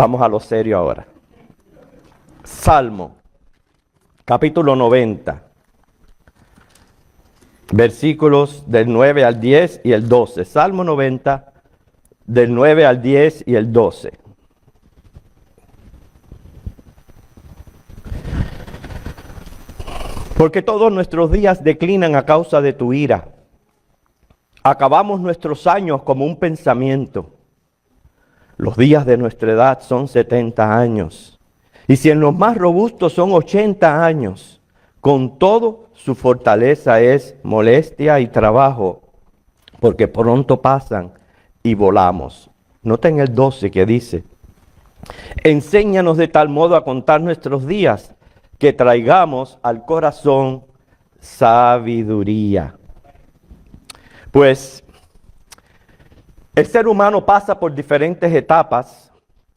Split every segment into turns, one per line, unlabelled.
Vamos a lo serio ahora. Salmo, capítulo 90, versículos del 9 al 10 y el 12. Salmo 90, del 9 al 10 y el 12. Porque todos nuestros días declinan a causa de tu ira. Acabamos nuestros años como un pensamiento. Los días de nuestra edad son 70 años. Y si en los más robustos son 80 años, con todo su fortaleza es molestia y trabajo, porque pronto pasan y volamos. Noten el 12 que dice: enséñanos de tal modo a contar nuestros días, que traigamos al corazón sabiduría. Pues el ser humano pasa por diferentes etapas.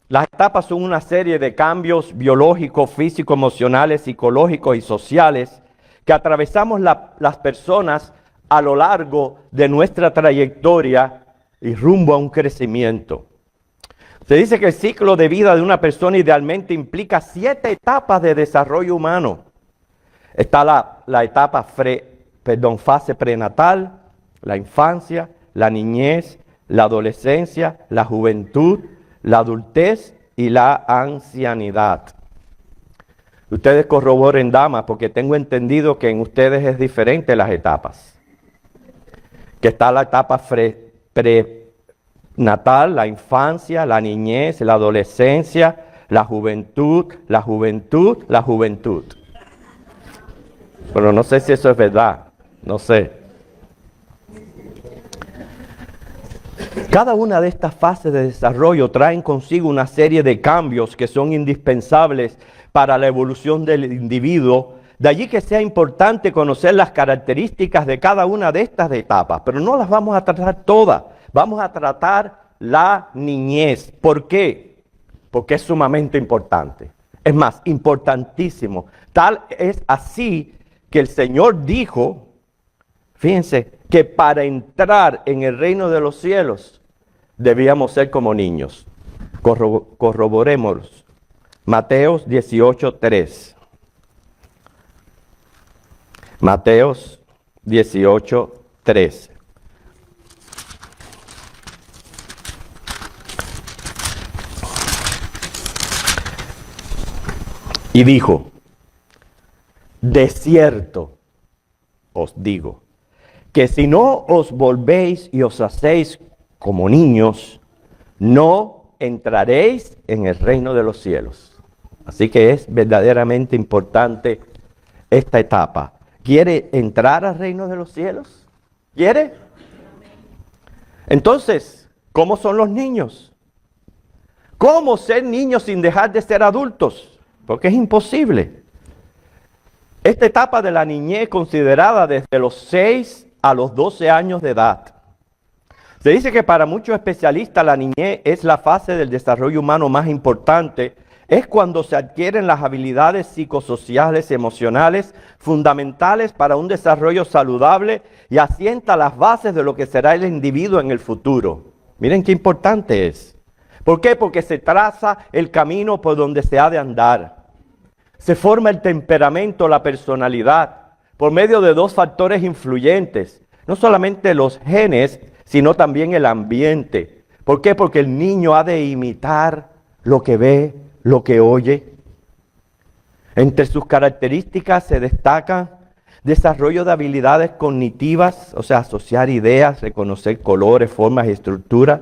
Las etapas son una serie de cambios biológicos, físicos, emocionales, psicológicos y sociales que atravesamos las personas a lo largo de nuestra trayectoria y rumbo a un crecimiento. Se dice que el ciclo de vida de una persona idealmente implica 7 etapas de desarrollo humano. Está la etapa fase prenatal, la infancia, la niñez, la adolescencia, la juventud, la adultez y la ancianidad. Ustedes corroboren, damas, porque tengo entendido que en ustedes es diferente las etapas. Que está la etapa prenatal, la infancia, la niñez, la adolescencia, la juventud, la juventud, la juventud. Pero no sé si eso es verdad, no sé. Cada una de estas fases de desarrollo traen consigo una serie de cambios que son indispensables para la evolución del individuo. De allí que sea importante conocer las características de cada una de estas etapas, pero no las vamos a tratar todas. Vamos a tratar la niñez. ¿Por qué? Porque es sumamente importante. Es más, importantísimo. Tal es así que el Señor dijo, fíjense, que para entrar en el reino de los cielos debíamos ser como niños. Corroboremos. Mateos 18:3. Mateos 18:3. Y dijo: de cierto os digo, que si no os volvéis y os hacéis como niños, no entraréis en el reino de los cielos. Así que es verdaderamente importante esta etapa. ¿Quiere entrar al reino de los cielos? ¿Quiere? Entonces, ¿cómo son los niños? ¿Cómo ser niños sin dejar de ser adultos? Porque es imposible. Esta etapa de la niñez considerada desde los 6 a los 12 años de edad. Se dice que para muchos especialistas la niñez es la fase del desarrollo humano más importante. Es cuando se adquieren las habilidades psicosociales, emocionales, fundamentales para un desarrollo saludable y asienta las bases de lo que será el individuo en el futuro. Miren qué importante es. ¿Por qué? Porque se traza el camino por donde se ha de andar. Se forma el temperamento, la personalidad, por medio de 2 factores influyentes. No solamente los genes, sino también el ambiente. ¿Por qué? Porque el niño ha de imitar lo que ve, lo que oye. Entre sus características se destacan desarrollo de habilidades cognitivas, o sea, asociar ideas, reconocer colores, formas y estructuras.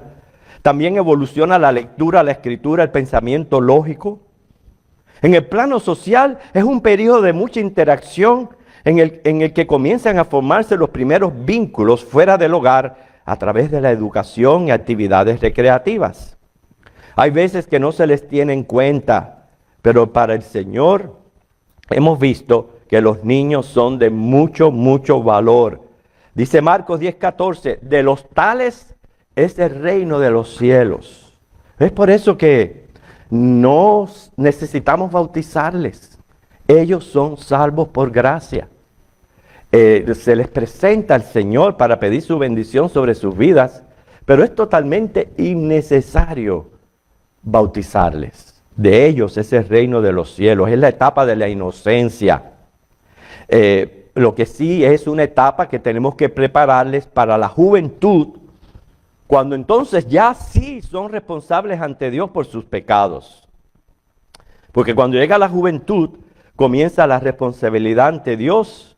También evoluciona la lectura, la escritura, el pensamiento lógico. En el plano social es un periodo de mucha interacción en el que comienzan a formarse los primeros vínculos fuera del hogar a través de la educación y actividades recreativas. Hay veces que no se les tiene en cuenta, pero para el Señor hemos visto que los niños son de mucho, mucho valor. Dice Marcos 10:14, de los tales es el reino de los cielos. Es por eso que no necesitamos bautizarles. Ellos son salvos por gracia. Se les presenta al Señor para pedir su bendición sobre sus vidas, pero es totalmente innecesario bautizarles. De ellos es el reino de los cielos, es la etapa de la inocencia. Lo que sí es una etapa que tenemos que prepararles para la juventud, cuando entonces ya sí son responsables ante Dios por sus pecados. Porque cuando llega la juventud, comienza la responsabilidad ante Dios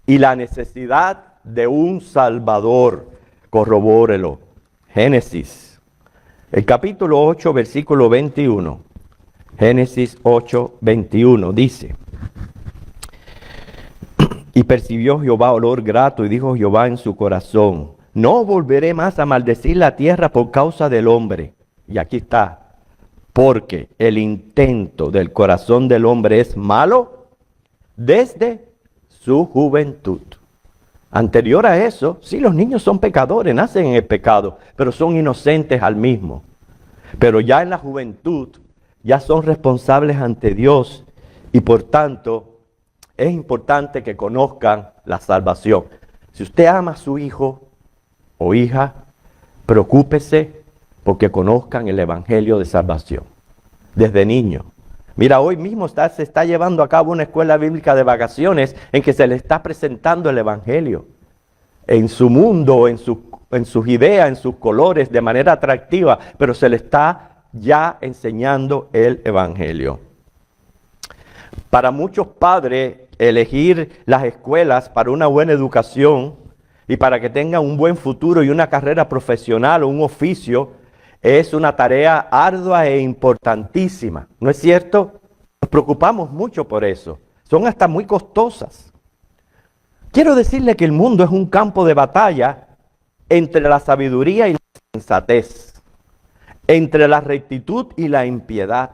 y la necesidad de un Salvador. Corrobórelo. Génesis, el capítulo 8, versículo 21. Génesis 8, 21 dice: y percibió Jehová olor grato, y dijo Jehová en su corazón: no volveré más a maldecir la tierra por causa del hombre. Y aquí está: porque el intento del corazón del hombre es malo desde su juventud. Anterior a eso, sí, los niños son pecadores, nacen en el pecado, pero son inocentes al mismo. Pero ya en la juventud, ya son responsables ante Dios, y por tanto, es importante que conozcan la salvación. Si usted ama a su hijo o hija, preocúpese porque conozcan el evangelio de salvación desde niño. Mira, hoy mismo se está llevando a cabo una escuela bíblica de vacaciones en que se le está presentando el evangelio en su mundo, en sus ideas, en sus colores, de manera atractiva, pero se le está ya enseñando el evangelio. Para muchos padres, elegir las escuelas para una buena educación y para que tengan un buen futuro y una carrera profesional o un oficio es una tarea ardua e importantísima, ¿no es cierto? Nos preocupamos mucho por eso. Son hasta muy costosas. Quiero decirle que el mundo es un campo de batalla entre la sabiduría y la sensatez, entre la rectitud y la impiedad,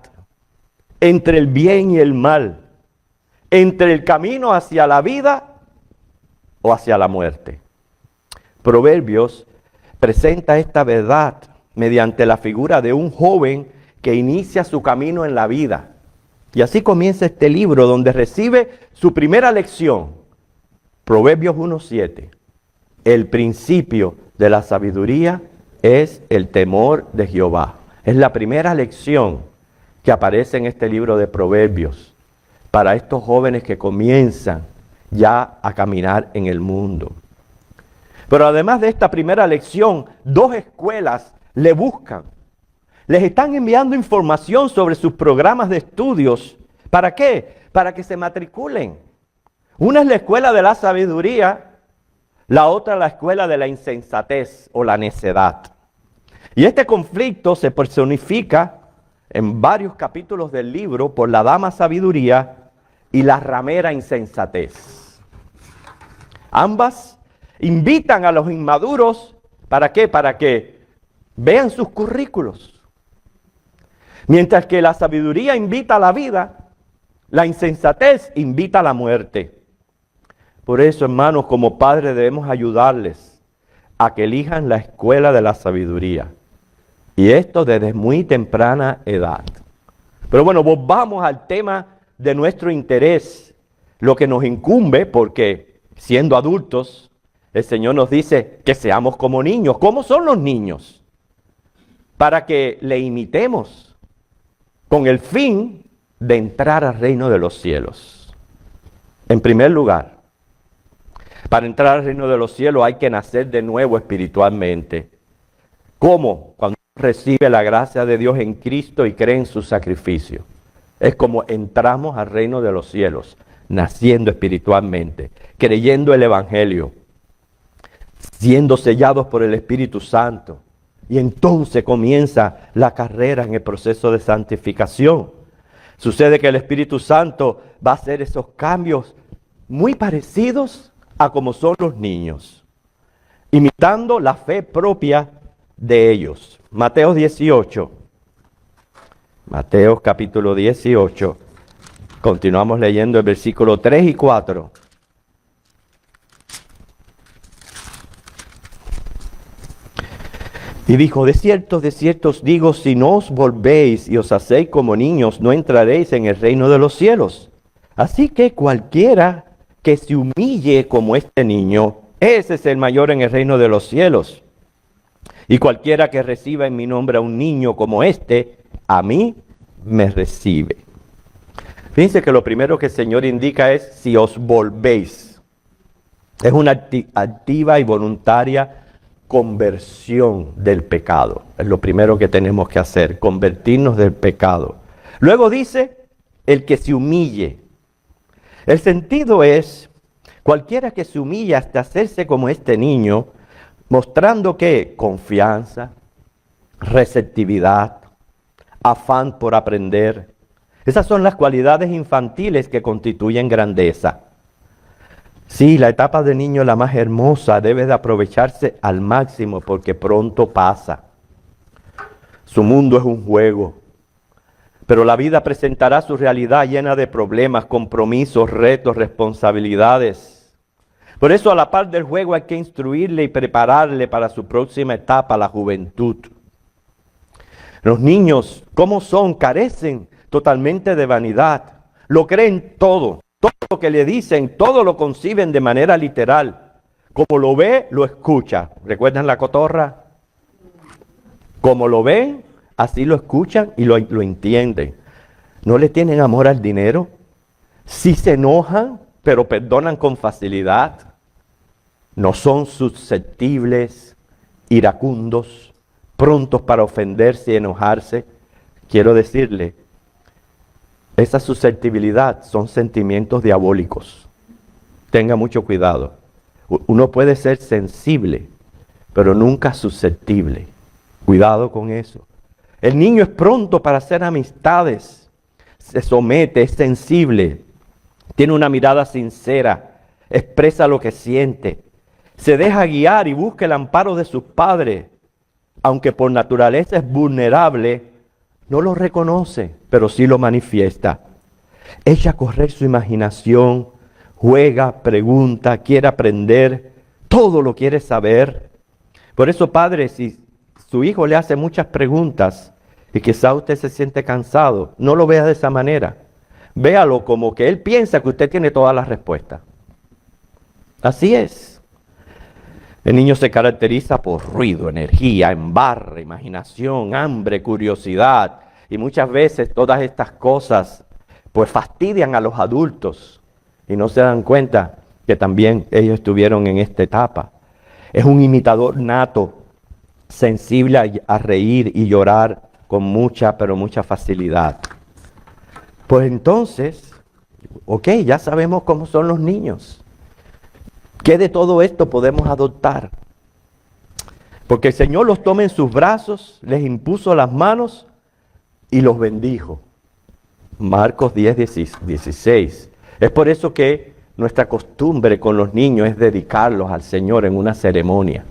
entre el bien y el mal, entre el camino hacia la vida o hacia la muerte. Proverbios presenta esta verdad mediante la figura de un joven que inicia su camino en la vida. Y así comienza este libro, donde recibe su primera lección. Proverbios 1:7. El principio de la sabiduría es el temor de Jehová. Es la primera lección que aparece en este libro de Proverbios para estos jóvenes que comienzan ya a caminar en el mundo. Pero además de esta primera lección, dos escuelas le buscan. Les están enviando información sobre sus programas de estudios. ¿Para qué? Para que se matriculen. Una es la escuela de la sabiduría, la otra la escuela de la insensatez o la necedad. Y este conflicto se personifica en varios capítulos del libro por la dama sabiduría y la ramera insensatez. Ambas invitan a los inmaduros, ¿para qué? Para que vean sus currículos. Mientras que la sabiduría invita a la vida, la insensatez invita a la muerte. Por eso, hermanos, como padres debemos ayudarles a que elijan la escuela de la sabiduría. Y esto desde muy temprana edad. Pero bueno, volvamos al tema de nuestro interés, lo que nos incumbe, porque siendo adultos, el Señor nos dice que seamos como niños. ¿Cómo son los niños? Para que le imitemos con el fin de entrar al reino de los cielos. En primer lugar, para entrar al reino de los cielos hay que nacer de nuevo espiritualmente. ¿Cómo? Cuando recibe la gracia de Dios en Cristo y cree en su sacrificio. Es como entramos al reino de los cielos, naciendo espiritualmente, creyendo el evangelio, siendo sellados por el Espíritu Santo. Y entonces comienza la carrera en el proceso de santificación. Sucede que el Espíritu Santo va a hacer esos cambios muy parecidos a como son los niños, imitando la fe propia de ellos. Mateo 18. Mateo capítulo 18. Continuamos leyendo el versículo 3 y 4. Y dijo: de cierto os digo, si no os volvéis y os hacéis como niños, no entraréis en el reino de los cielos. Así que cualquiera que se humille como este niño, ese es el mayor en el reino de los cielos. Y cualquiera que reciba en mi nombre a un niño como este, a mí me recibe. Fíjense que lo primero que el Señor indica es si os volvéis. Es una activa y voluntaria conversión del pecado. Es lo primero que tenemos que hacer, convertirnos del pecado. Luego dice, el que se humille. El sentido es, cualquiera que se humilla hasta hacerse como este niño, mostrando que confianza, receptividad, afán por aprender. Esas son las cualidades infantiles que constituyen grandeza. Sí, la etapa de niño es la más hermosa, debe de aprovecharse al máximo porque pronto pasa. Su mundo es un juego, pero la vida presentará su realidad llena de problemas, compromisos, retos, responsabilidades. Por eso a la par del juego hay que instruirle y prepararle para su próxima etapa, la juventud. Los niños, ¿cómo son? Carecen totalmente de vanidad. Lo creen todo. Todo lo que le dicen, todo lo conciben de manera literal. Como lo ve, lo escucha. ¿Recuerdan la cotorra? Como lo ven, así lo escuchan y lo entienden. No le tienen amor al dinero. Sí se enojan, pero perdonan con facilidad. No son susceptibles, iracundos, prontos para ofenderse y enojarse. Quiero decirle, esa susceptibilidad son sentimientos diabólicos. Tenga mucho cuidado. Uno puede ser sensible, pero nunca susceptible. Cuidado con eso. El niño es pronto para hacer amistades. Se somete, es sensible. Tiene una mirada sincera. Expresa lo que siente. Se deja guiar y busca el amparo de sus padres. Aunque por naturaleza es vulnerable, no lo reconoce, pero sí lo manifiesta. Echa a correr su imaginación, juega, pregunta, quiere aprender, todo lo quiere saber. Por eso, padre, si su hijo le hace muchas preguntas y quizá usted se siente cansado, no lo vea de esa manera. Véalo como que él piensa que usted tiene todas las respuestas. Así es. El niño se caracteriza por ruido, energía, embarre, imaginación, hambre, curiosidad. Y muchas veces todas estas cosas pues fastidian a los adultos y no se dan cuenta que también ellos estuvieron en esta etapa. Es un imitador nato, sensible a reír y llorar con mucha, pero mucha facilidad. Pues entonces, ok, ya sabemos cómo son los niños. ¿Qué de todo esto podemos adoptar? Porque el Señor los toma en sus brazos, les impuso las manos y los bendijo. Marcos 10, 16. Es por eso que nuestra costumbre con los niños es dedicarlos al Señor en una ceremonia,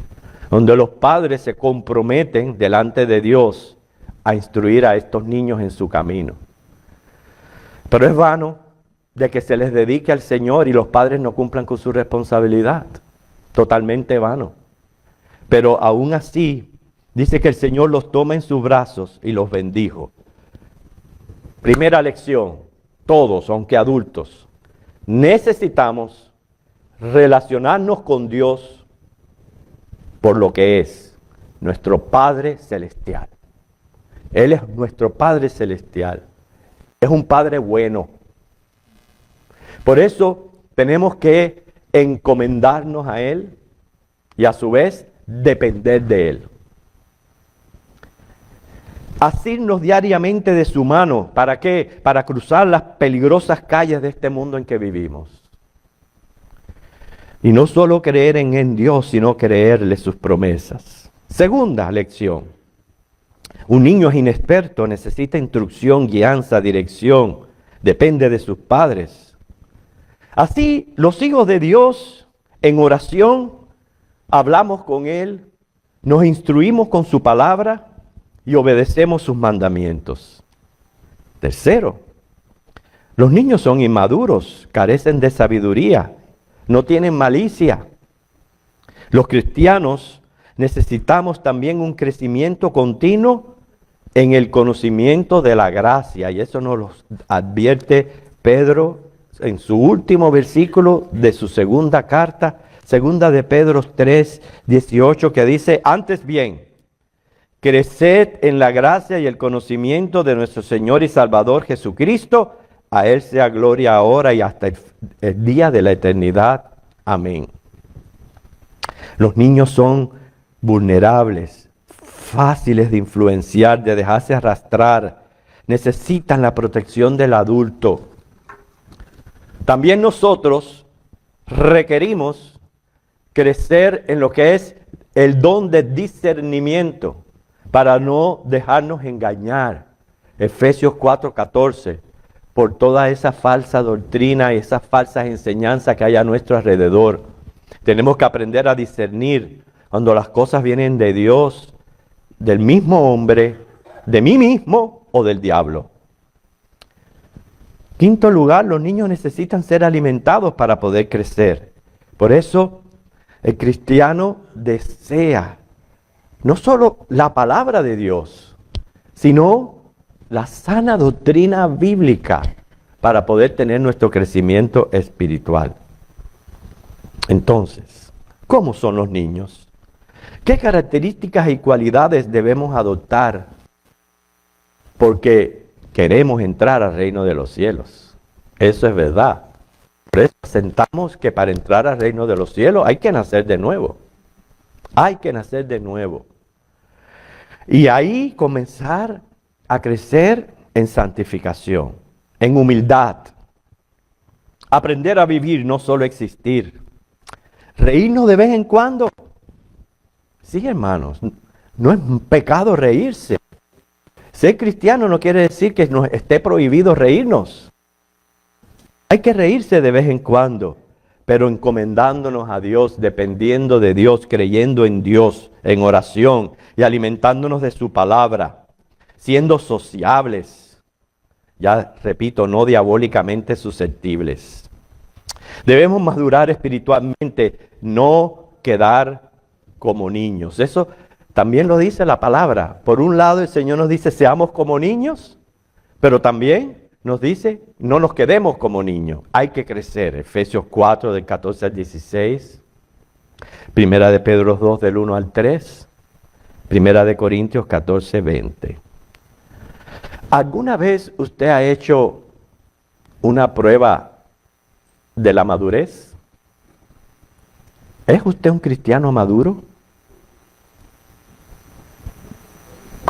donde los padres se comprometen delante de Dios a instruir a estos niños en su camino. Pero es vano de que se les dedique al Señor y los padres no cumplan con su responsabilidad. Totalmente vano. Pero aún así, dice que el Señor los toma en sus brazos y los bendijo. Primera lección, todos, aunque adultos, necesitamos relacionarnos con Dios por lo que es nuestro Padre Celestial. Él es nuestro Padre Celestial. Es un Padre bueno. Por eso tenemos que encomendarnos a Él y a su vez depender de Él. Asirnos diariamente de su mano. ¿Para qué? Para cruzar las peligrosas calles de este mundo en que vivimos. Y no solo creer en Dios, sino creerle sus promesas. Segunda lección. Un niño es inexperto, necesita instrucción, guianza, dirección. Depende de sus padres. Así, los hijos de Dios, en oración, hablamos con Él, nos instruimos con su palabra y obedecemos sus mandamientos. Tercero, los niños son inmaduros, carecen de sabiduría, no tienen malicia. Los cristianos necesitamos también un crecimiento continuo en el conocimiento de la gracia, y eso nos lo advierte Pedro en su último versículo de su segunda carta, segunda de Pedro 3, 18, que dice, antes bien, creced en la gracia y el conocimiento de nuestro Señor y Salvador Jesucristo. A Él sea gloria ahora y hasta el día de la eternidad. Amén. Los niños son vulnerables, fáciles de influenciar, de dejarse arrastrar. Necesitan la protección del adulto. También nosotros requerimos crecer en lo que es el don de discernimiento para no dejarnos engañar. Efesios 4:14, por toda esa falsa doctrina y esas falsas enseñanzas que hay a nuestro alrededor. Tenemos que aprender a discernir cuando las cosas vienen de Dios, del mismo hombre, de mí mismo o del diablo. Quinto lugar, los niños necesitan ser alimentados para poder crecer. Por eso, el cristiano desea no solo la palabra de Dios, sino la sana doctrina bíblica para poder tener nuestro crecimiento espiritual. Entonces, ¿cómo son los niños? ¿Qué características y cualidades debemos adoptar? Porque queremos entrar al reino de los cielos. Eso es verdad. Por eso sentamos que para entrar al reino de los cielos hay que nacer de nuevo. Hay que nacer de nuevo. Y ahí comenzar a crecer en santificación, en humildad. Aprender a vivir, no solo existir. Reírnos de vez en cuando. Sí, hermanos, no es un pecado reírse. Ser cristiano no quiere decir que nos esté prohibido reírnos. Hay que reírse de vez en cuando, pero encomendándonos a Dios, dependiendo de Dios, creyendo en Dios, en oración y alimentándonos de su palabra, siendo sociables. Ya repito, no diabólicamente susceptibles. Debemos madurar espiritualmente, no quedar como niños. Eso también lo dice la palabra. Por un lado, el Señor nos dice, seamos como niños, pero también nos dice, no nos quedemos como niños. Hay que crecer. Efesios 4, del 14 al 16. Primera de Pedro 2, del 1 al 3. Primera de Corintios 14, 20. ¿Alguna vez usted ha hecho una prueba de la madurez? ¿Es usted un cristiano maduro?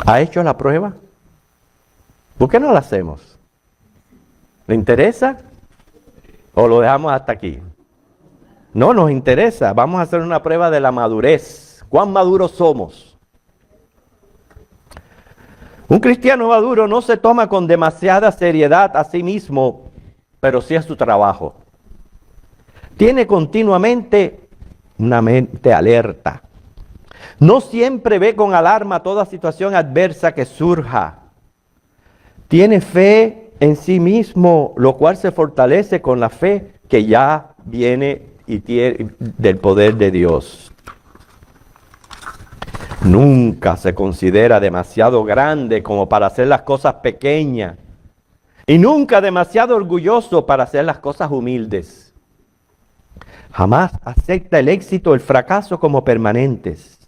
¿Ha hecho la prueba? ¿Por qué no la hacemos? ¿Le interesa? ¿O lo dejamos hasta aquí? No nos interesa. Vamos a hacer una prueba de la madurez. ¿Cuán maduros somos? Un cristiano maduro no se toma con demasiada seriedad a sí mismo, pero sí a su trabajo. Tiene continuamente una mente alerta. No siempre ve con alarma toda situación adversa que surja. Tiene fe en sí mismo, lo cual se fortalece con la fe que ya viene y tiene del poder de Dios. Nunca se considera demasiado grande como para hacer las cosas pequeñas. Y nunca demasiado orgulloso para hacer las cosas humildes. Jamás acepta el éxito o el fracaso como permanentes.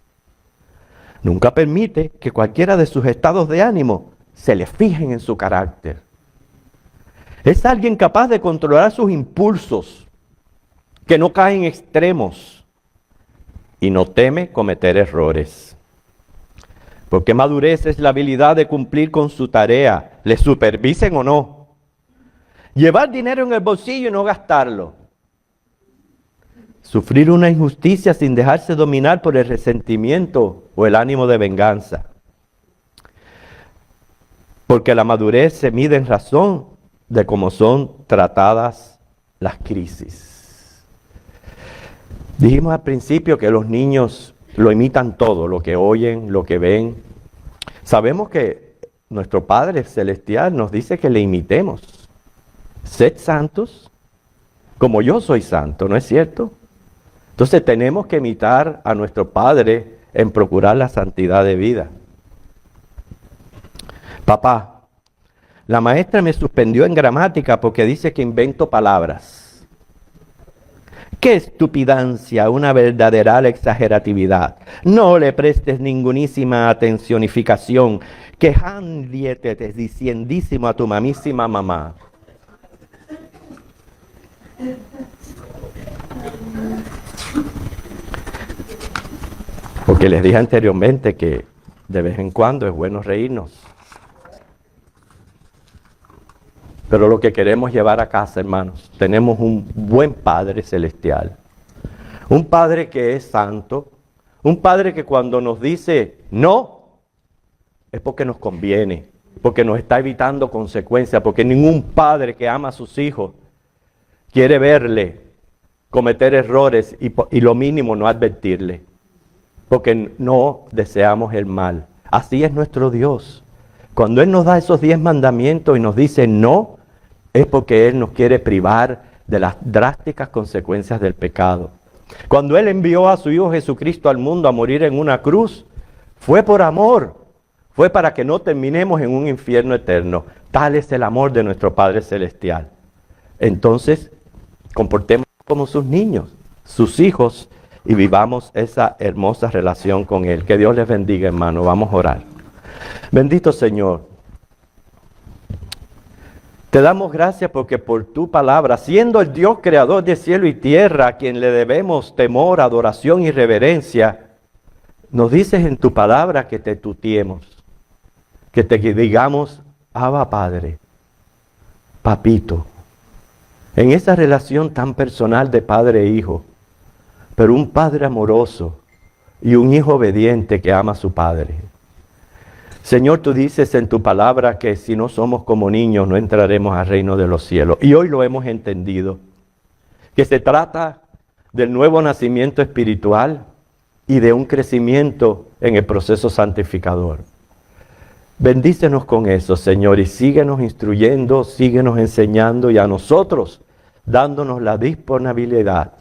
Nunca permite que cualquiera de sus estados de ánimo se le fijen en su carácter. Es alguien capaz de controlar sus impulsos, que no cae en extremos y no teme cometer errores. Porque madurez es la habilidad de cumplir con su tarea, le supervisen o no. Llevar dinero en el bolsillo y no gastarlo. Sufrir una injusticia sin dejarse dominar por el resentimiento o el ánimo de venganza. Porque la madurez se mide en razón de cómo son tratadas las crisis. Dijimos al principio que los niños lo imitan todo, lo que oyen, lo que ven. Sabemos que nuestro Padre Celestial nos dice que le imitemos. Sed santos como yo soy santo, ¿no es cierto? Entonces tenemos que imitar a nuestro Padre en procurar la santidad de vida. Papá, la maestra me suspendió en gramática porque dice que invento palabras. ¡Qué estupidancia! Una verdadera exageratividad. No le prestes ningunísima atencionificación. Quejandiete diciendísimo a tu mamísima mamá. Porque les dije anteriormente que de vez en cuando es bueno reírnos. Pero lo que queremos llevar a casa, hermanos, tenemos un buen Padre Celestial. Un Padre que es santo. Un Padre que cuando nos dice no, es porque nos conviene. Porque nos está evitando consecuencias. Porque ningún padre que ama a sus hijos quiere verle cometer errores y lo mínimo no advertirle. Porque no deseamos el mal. Así es nuestro Dios. Cuando Él nos da esos 10 mandamientos y nos dice no, es porque Él nos quiere privar de las drásticas consecuencias del pecado. Cuando Él envió a su Hijo Jesucristo al mundo a morir en una cruz, fue por amor. Fue para que no terminemos en un infierno eterno. Tal es el amor de nuestro Padre Celestial. Entonces, comportémonos como sus niños, sus hijos, y vivamos esa hermosa relación con Él. Que Dios les bendiga, hermano. Vamos a orar. Bendito Señor, te damos gracias porque por tu palabra, siendo el Dios creador de cielo y tierra, a quien le debemos temor, adoración y reverencia, nos dices en tu palabra que te tutiemos, que te digamos, Abba Padre, Papito, en esa relación tan personal de padre e hijo, pero un padre amoroso y un hijo obediente que ama a su padre. Señor, tú dices en tu palabra que si no somos como niños no entraremos al reino de los cielos. Y hoy lo hemos entendido, que se trata del nuevo nacimiento espiritual y de un crecimiento en el proceso santificador. Bendícenos con eso, Señor, y síguenos instruyendo, síguenos enseñando y a nosotros dándonos la disponibilidad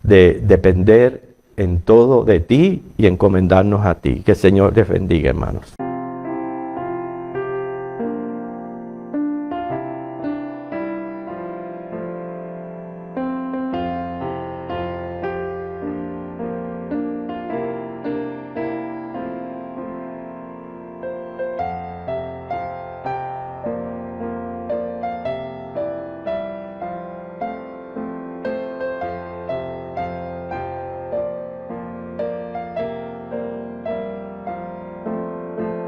de depender en todo de ti y encomendarnos a ti. Que el Señor les bendiga, hermanos.